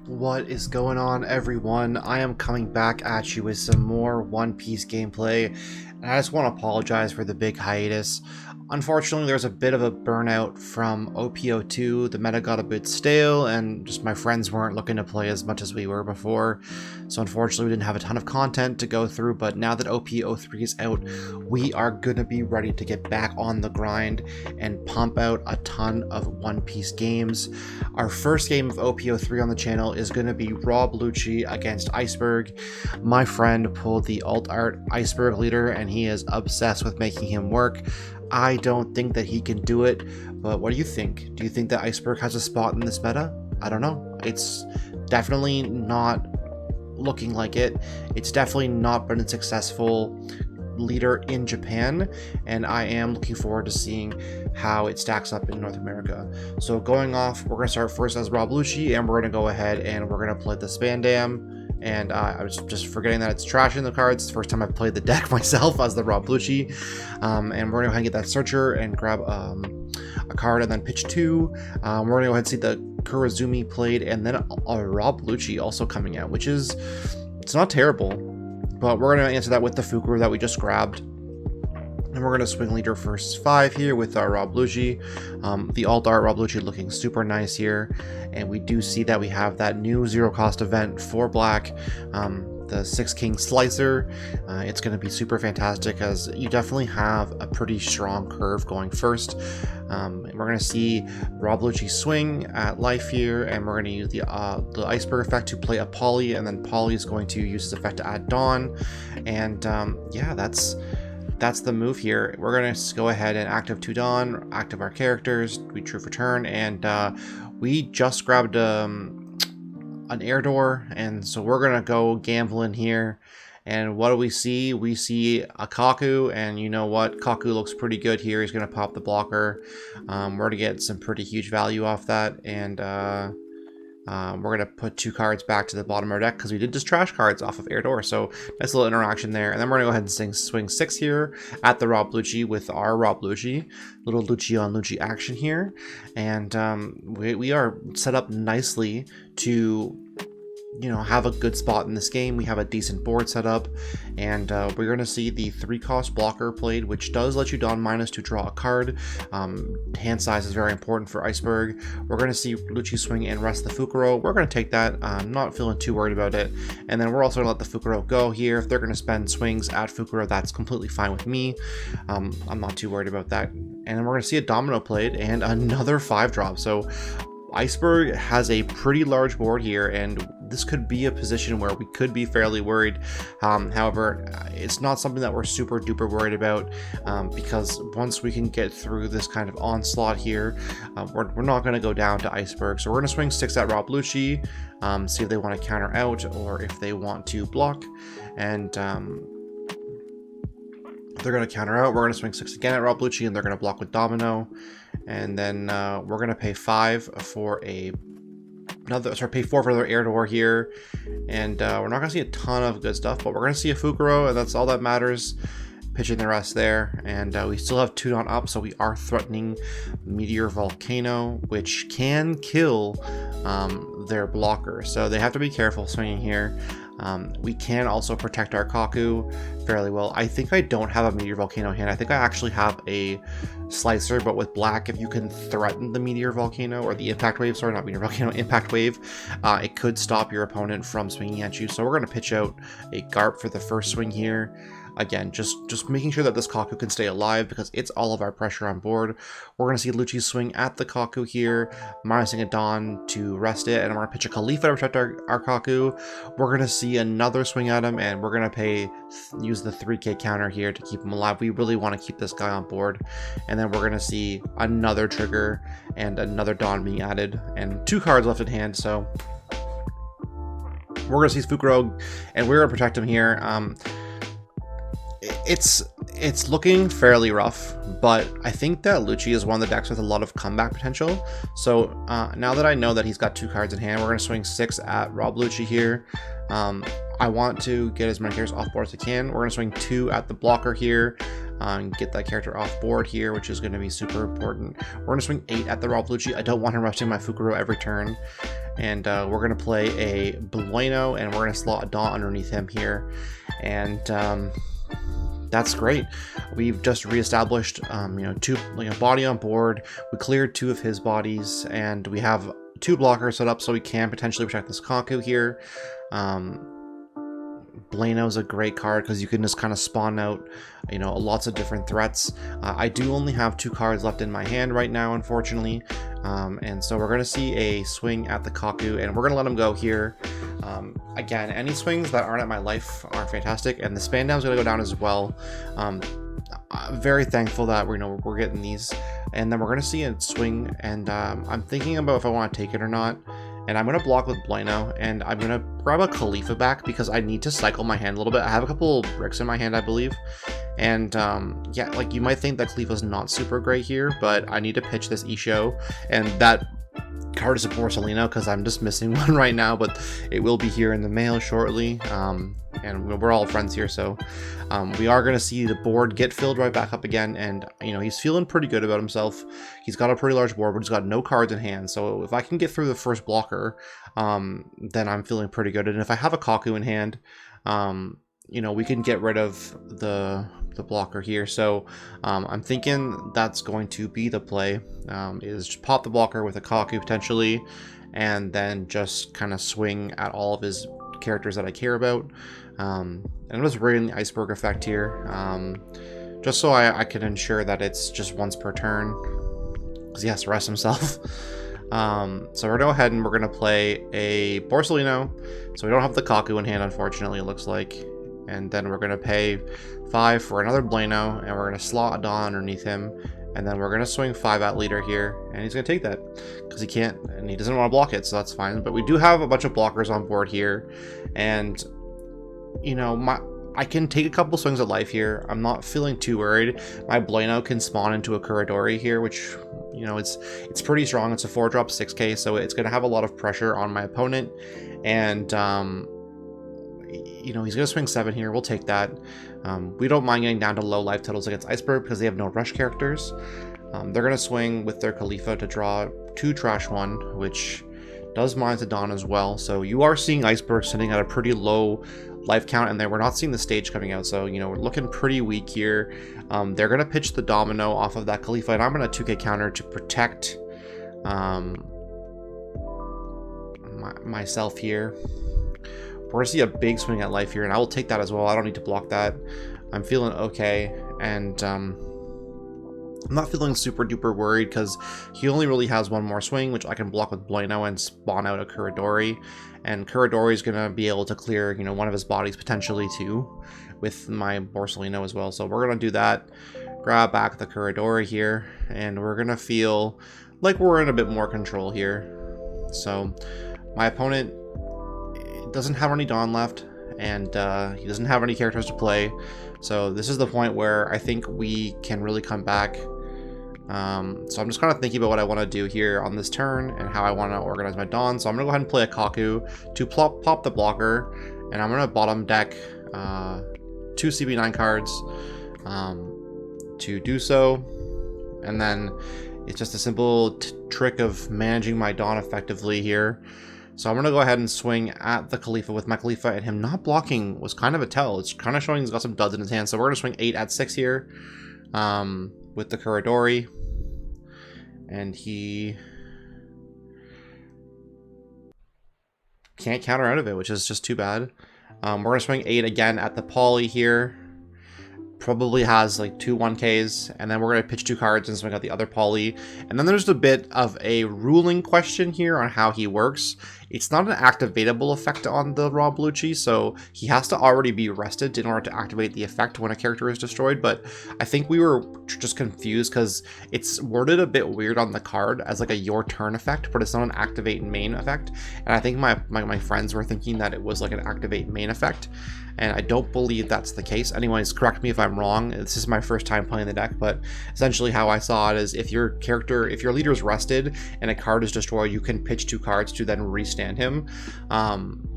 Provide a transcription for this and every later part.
What is going on, everyone? I am coming back at you with some more One Piece gameplay, and I just want to apologize for the big hiatus. Unfortunately, there's a bit of a burnout from OP02. The meta got a bit stale, and just my friends weren't looking to play as much as we were before. So unfortunately, we didn't have a ton of content to go through, but now that OP03 is out, we are going to be ready to get back on the grind and pump out a ton of One Piece games. Our first game of OP03 on the channel is going to be Lucci against Iceburg. My friend pulled the alt art Iceburg leader, and he is obsessed with making him work. I don't think that he can do it, but what do you think? Do you think that Iceburg has a spot in this meta? I don't know. It's definitely not looking like it. It's definitely not been a successful leader in Japan, and I am looking forward to seeing how it stacks up in North America. So going off, we're going to start first as Lucci, and we're going to go ahead and we're going to play the Spandam. And I was just forgetting that it's trash in the cards. It's the first time I've played the deck myself as the Lucci. And we're going to go ahead and get that Searcher and grab a card and then pitch two. We're going to go ahead and see the Kurazumi played, and then a Lucci also coming out, which is, it's not terrible. But we're going to answer that with the Fukuro that we just grabbed. And we're going to swing leader first 5 here with our Lucci. The alt art Lucci looking super nice here. And we do see that we have that new zero cost event for black. The 6 King Slicer. It's going to be super fantastic as you definitely have a pretty strong curve going first. And we're going to see Lucci swing at life here, and we're going to use the Iceberg effect to play a Poly, and then Poly is going to use his effect to add Dawn. And yeah, that's the move here. We're going to go ahead and active 2 Dawn, active our characters, we true for turn, and we just grabbed an air door, and so we're gonna go gambling here. And what do we see? We see a Kaku, and you know what? Kaku looks pretty good here. He's gonna pop the blocker. We're gonna get some pretty huge value off that, and we're gonna put 2 cards back to the bottom of our deck because we did just trash cards off of air door. So nice little interaction there. And then we're gonna go ahead and swing 6 here at the Lucci with our Lucci. Little Lucci on Lucci action here, and we are set up nicely to, you know, have a good spot in this game. We have a decent board set up, and we're going to see the 3-cost blocker played, which does let you Dawn minus to draw a card. Hand size is very important for Iceberg. We're going to see Lucci swing and rest the Fukuro. We're going to take that. I'm not feeling too worried about it. And then we're also going to let the Fukuro go here. If they're going to spend swings at Fukuro, that's completely fine with me. I'm not too worried about that. And then we're going to see a Domino played and another 5-drop. So Iceberg has a pretty large board here, and this could be a position where we could be fairly worried. However, it's not something that we're super duper worried about, because once we can get through this kind of onslaught here, we're not going to go down to Iceberg. So we're going to swing 6 at Lucci, see if they want to counter out or if they want to block. And if they're going to counter out, we're going to swing 6 again at Lucci, and they're going to block with Domino. And then we're going to pay 5 for pay 4 for their air door here. And we're not going to see a ton of good stuff, but we're going to see a Fukuro, and that's all that matters. Pitching the rest there, and we still have 2 Dawn up, so we are threatening Meteor Volcano, which can kill their blocker. So they have to be careful swinging here. We can also protect our Kaku fairly well. I think I don't have a Meteor Volcano hand. I think I actually have a Slicer, but with black, if you can threaten the Meteor Volcano, or the Impact Wave, sorry, not Meteor Volcano, Impact Wave, it could stop your opponent from swinging at you. So we're going to pitch out a Garp for the first swing here. Again, just making sure that this Kaku can stay alive because it's all of our pressure on board. We're going to see Lucci swing at the Kaku here, minusing a Dawn to rest it, and I'm going to pitch a Khalifa to protect our Kaku. We're going to see another swing at him, and we're going to use the 3k counter here to keep him alive. We really want to keep this guy on board. And then we're going to see another trigger and another Dawn being added, and 2 cards left in hand, so we're going to see Fukuro, and we're going to protect him here. It's looking fairly rough, but I think that Lucci is one of the decks with a lot of comeback potential. So now that I know that he's got 2 cards in hand, we're going to swing 6 at Lucci here. I want to get as many characters off board as I can. We're going to swing 2 at the blocker here. get that character off board here, which is going to be super important. We're going to swing 8 at the raw Lucci. I don't want him resting my Fukuro every turn. And we're going to play a Bueno, and we're going to slot a Dawn underneath him here. And that's great. We've just reestablished, two body on board. We cleared 2 of his bodies, and we have 2 blockers set up so we can potentially protect this Kaku here. Bueno is a great card because you can just kind of spawn out, lots of different threats. I do only have 2 cards left in my hand right now, unfortunately. And so we're going to see a swing at the Kaku, and we're going to let him go here. Again, any swings that aren't at my life are fantastic, and the span down is going to go down as well. I'm very thankful that we're getting these, and then we're going to see a swing, and I'm thinking about if I want to take it or not. And I'm going to block with Bueno, and I'm going to grab a Khalifa back because I need to cycle my hand a little bit. I have a couple bricks in my hand, I believe. And yeah, like you might think that Khalifa's not super great here, but I need to pitch this Isho. And that card is a Borsalino because I'm just missing one right now, but it will be here in the mail shortly. And we're all friends here, so we are going to see the board get filled right back up again, and he's feeling pretty good about himself. He's got a pretty large board, but he's got no cards in hand, so if I can get through the first blocker, then I'm feeling pretty good. And if I have a Kaku in hand, we can get rid of the blocker here. So I'm thinking that's going to be the play, is just pop the blocker with a Kaku potentially, and then just kind of swing at all of his characters that I care about. And I'm just rating the Iceburg effect here, just so I can ensure that it's just once per turn, because he has to rest himself. So we're going to go ahead and we're going to play a Borsalino. So we don't have the Kaku in hand, unfortunately, it looks like. And then we're going to pay 5 for another Bueno, and we're going to slot a Dawn underneath him. And then we're going to swing 5 at leader here, and he's going to take that because he can't, and he doesn't want to block it, so that's fine. But we do have a bunch of blockers on board here, and I can take a couple swings at life here. I'm not feeling too worried. My Bueno can spawn into a Kurodori here, which it's pretty strong. It's a 4-drop 6k, so it's going to have a lot of pressure on my opponent, and he's going to swing 7 here. We'll take that. We don't mind getting down to low life totals against Iceburg because they have no rush characters. They're going to swing with their Khalifa to draw 2 trash 1, which does mine to Dawn as well. So you are seeing Iceburg sitting at a pretty low life count, and then we're not seeing the stage coming out. So, we're looking pretty weak here. They're going to pitch the Domino off of that Khalifa, and I'm going to 2k counter to protect myself here. We're going to see a big swing at life here, and I will take that as well. I don't need to block that. I'm feeling okay, and I'm not feeling super duper worried because he only really has one more swing, which I can block with Bueno and spawn out a Kurodori. And Kurodori is going to be able to clear, one of his bodies potentially too, with my Borsalino as well. So we're going to do that. Grab back the Kurodori here, and we're going to feel like we're in a bit more control here. So my opponent doesn't have any Dawn left, and he doesn't have any characters to play, so this is the point where I think we can really come back. So I'm just kind of thinking about what I want to do here on this turn and how I want to organize my Dawn. So I'm gonna go ahead and play a Kaku to pop the blocker, and I'm gonna bottom deck 2 CB9 cards to do so, and then it's just a simple trick of managing my Dawn effectively here. So I'm going to go ahead and swing at the Khalifa with my Khalifa, and him not blocking was kind of a tell. It's kind of showing he's got some duds in his hand. So we're going to swing 8 at 6 here with the Kurodori. And he can't counter out of it, which is just too bad. We're going to swing 8 again at the Poly here. Probably has like 2 1Ks, and then we're going to pitch 2 cards and swing out the other Poly. And then there's a bit of a ruling question here on how he works. It's not an activatable effect on the raw Lucci, so he has to already be rested in order to activate the effect when a character is destroyed. But I think we were just confused because it's worded a bit weird on the card as like a your turn effect, but it's not an activate main effect. And I think my friends were thinking that it was like an activate main effect, and I don't believe that's the case. Anyways, correct me if I'm wrong. This is my first time playing the deck, but essentially how I saw it is if your leader is rested and a card is destroyed, you can pitch 2 cards to then restand understand him.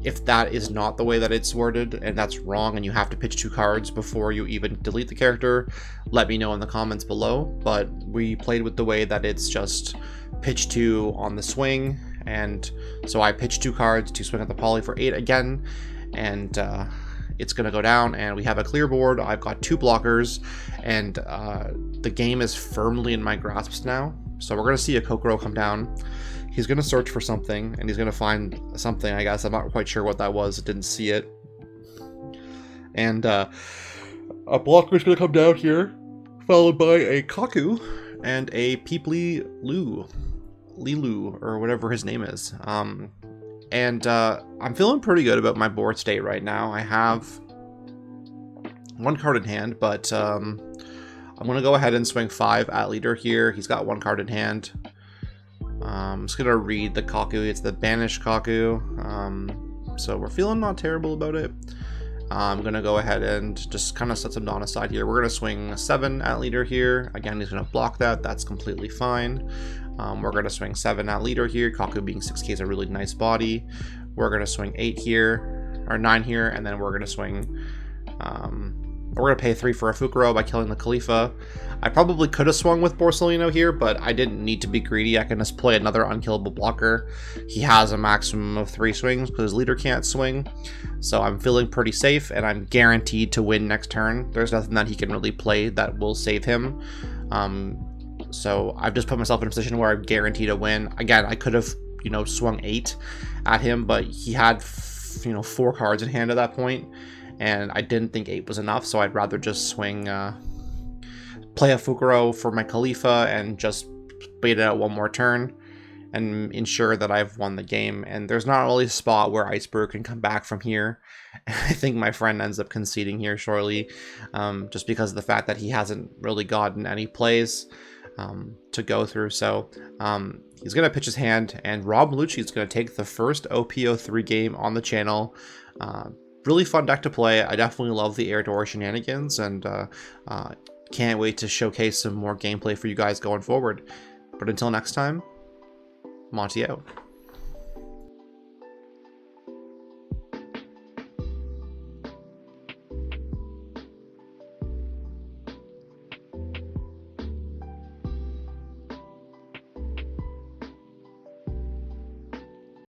If that is not the way that it's worded and that's wrong and you have to pitch 2 cards before you even delete the character, let me know in the comments below. But we played with the way that it's just pitch 2 on the swing, and so I pitched 2 cards to swing at the poly for 8 again, and it's gonna go down, and we have a clear board. I've got 2 blockers, and the game is firmly in my grasp now. So we're gonna see a Kokoro come down. He's gonna search for something, and he's gonna find something, I guess. I'm not quite sure what that was. I didn't see it. And a blocker is gonna come down here, followed by a Kaku and a Peeply Lilu, or whatever his name is. I'm feeling pretty good about my board state right now. I have 1 card in hand, but I'm gonna go ahead and swing 5 at leader here. He's got 1 card in hand. I'm just gonna read the Kaku. It's the banished Kaku. So we're feeling not terrible about it. I'm gonna go ahead and just kind of set some Dawn aside here. We're gonna swing 7 at leader here. Again, he's gonna block that. That's completely fine. We're gonna swing 7 at leader here. Kaku being 6k is a really nice body. We're gonna swing 8 here, or 9 here, and then we're gonna swing. We're gonna pay 3 for a Fukuro by killing the Khalifa. I probably could have swung with Borsellino here, but I didn't need to be greedy. I can just play another unkillable blocker. He has a maximum of 3 swings because his leader can't swing. So I'm feeling pretty safe, and I'm guaranteed to win next turn. There's nothing that he can really play that will save him. So I've just put myself in a position where I'm guaranteed to win. Again, I could have, swung 8 at him, but he had, 4 cards in hand at that point, and I didn't think 8 was enough, so I'd rather just swing, play a Fukuro for my Khalifa and just bait it out 1 more turn and ensure that I've won the game. And there's not really a spot where Iceburg can come back from here. I think my friend ends up conceding here shortly, just because of the fact that he hasn't really gotten any plays to go through. So he's going to pitch his hand, and Rob Lucci is going to take the first OP03 game on the channel. Really fun deck to play. I definitely love the air door shenanigans, and can't wait to showcase some more gameplay for you guys going forward. But until next time, Monty out.